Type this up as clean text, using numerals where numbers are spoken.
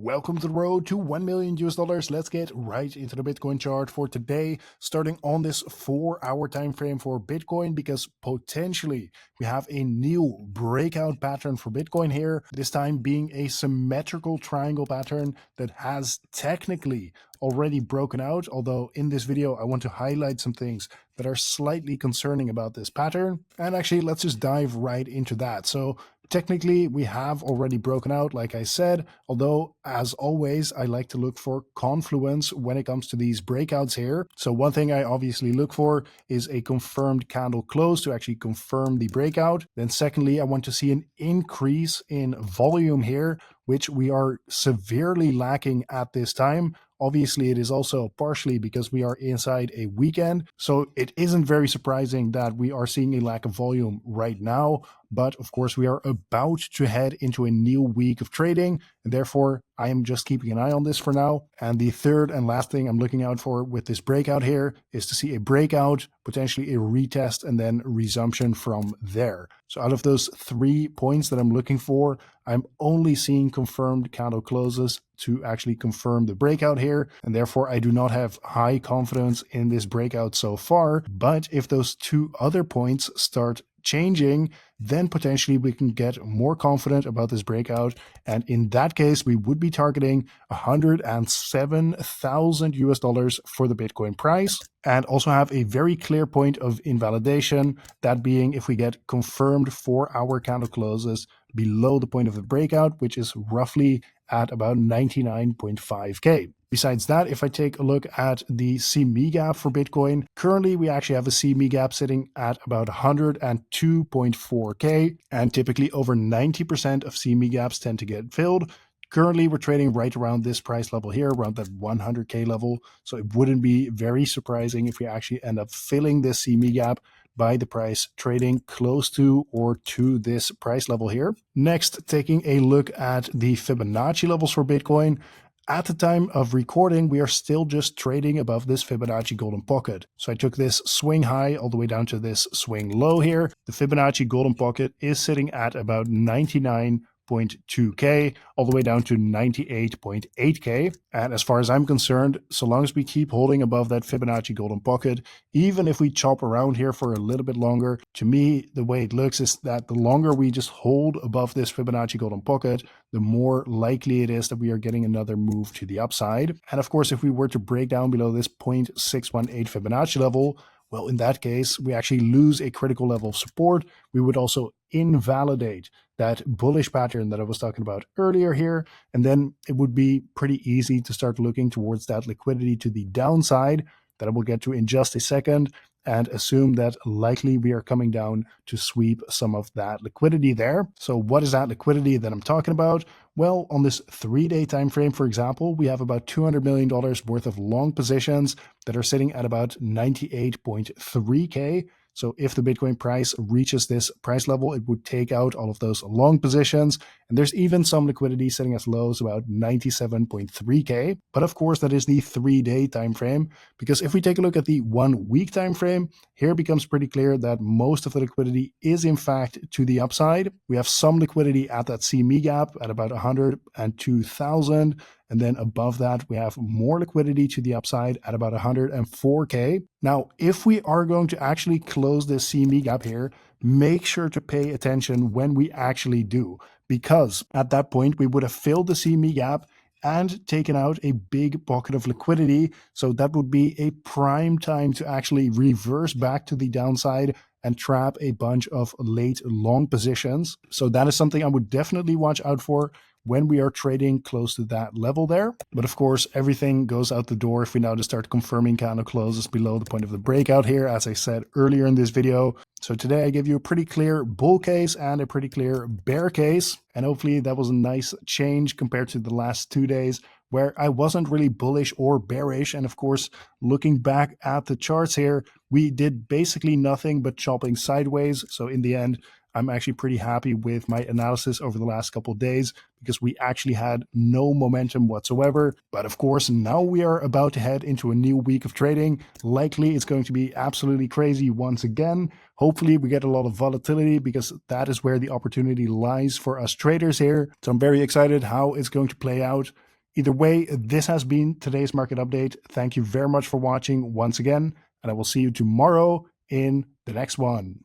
Welcome to the road to $1 million US. Let's get right into the Bitcoin chart for today, starting on this 4-hour time frame for Bitcoin, because potentially we have a new breakout pattern for Bitcoin here, this time being a symmetrical triangle pattern that has technically already broken out. Although in this video, I want to highlight some things that are slightly concerning about this pattern. And actually, let's just dive right into that. So technically, we have already broken out, like I said, although, as always, I like to look for confluence when it comes to these breakouts here. So one thing I obviously look for is a confirmed candle close to actually confirm the breakout. Then secondly, I want to see an increase in volume here, which we are severely lacking at this time. Obviously, it is also partially because we are inside a weekend, so it isn't very surprising that we are seeing a lack of volume right now. But of course, we are about to head into a new week of trading, and therefore I am just keeping an eye on this for now. And the third and last thing I'm looking out for with this breakout here is to see a breakout, potentially a retest, and then resumption from there. So out of those 3 points that I'm looking for, I'm only seeing confirmed candle closes to actually confirm the breakout here, and therefore I do not have high confidence in this breakout so far. But if those 2 other points start changing, then potentially we can get more confident about this breakout, and in that case we would be targeting $107,000 for the Bitcoin price, and also have a very clear point of invalidation, that being if we get confirmed 4-hour candle closes below the point of the breakout, which is roughly at about 99.5k. Besides that, if I take a look at the CME Gap for Bitcoin, currently we actually have a CME Gap sitting at about 102.4k, and typically over 90% of CME Gaps tend to get filled. Currently, we're trading right around this price level here, around that 100k level, so it wouldn't be very surprising if we actually end up filling this CME Gap by the price trading close to or to this price level here. Next, taking a look at the Fibonacci levels for Bitcoin. At the time of recording, we are still just trading above this Fibonacci golden pocket. So I took this swing high all the way down to this swing low here. The Fibonacci golden pocket is sitting at about 99.2k all the way down to 98.8k. And as far as I'm concerned, so long as we keep holding above that Fibonacci golden pocket, even if we chop around here for a little bit longer, to me, the way it looks is that the longer we just hold above this Fibonacci golden pocket, the more likely it is that we are getting another move to the upside. And of course, if we were to break down below this 0.618 Fibonacci level, well, in that case, we actually lose a critical level of support. We would also invalidate that bullish pattern that I was talking about earlier here. And then it would be pretty easy to start looking towards that liquidity to the downside that I will get to in just a second, and assume that likely we are coming down to sweep some of that liquidity there. So what is that liquidity that I'm talking about? Well, on this 3-day time frame, for example, we have about $200 million worth of long positions that are sitting at about 98.3k. So if the Bitcoin price reaches this price level, it would take out all of those long positions. And there's even some liquidity sitting as low as about 97.3k. But of course, that is the 3-day time frame, because if we take a look at the 1-week time frame, here it becomes pretty clear that most of the liquidity is in fact to the upside. We have some liquidity at that CME Gap at about 102,000. And then above that, we have more liquidity to the upside at about 104k. Now, if we are going to actually close this CME Gap here, make sure to pay attention when we actually do, because at that point, we would have filled the CME Gap and taken out a big pocket of liquidity. So that would be a prime time to actually reverse back to the downside and trap a bunch of late long positions. So that is something I would definitely watch out for when we are trading close to that level there. But of course, everything goes out the door if we now just start confirming candle closes below the point of the breakout here, as I said earlier in this video. So today I give you a pretty clear bull case and a pretty clear bear case. And hopefully that was a nice change compared to the last 2 days where I wasn't really bullish or bearish. And of course, looking back at the charts here, we did basically nothing but chopping sideways. So in the end, I'm actually pretty happy with my analysis over the last couple of days because we actually had no momentum whatsoever. But of course, now we are about to head into a new week of trading. Likely it's going to be absolutely crazy once again. Hopefully we get a lot of volatility because that is where the opportunity lies for us traders here. So I'm very excited how it's going to play out. Either way, this has been today's market update. Thank you very much for watching once again, and I will see you tomorrow in the next one.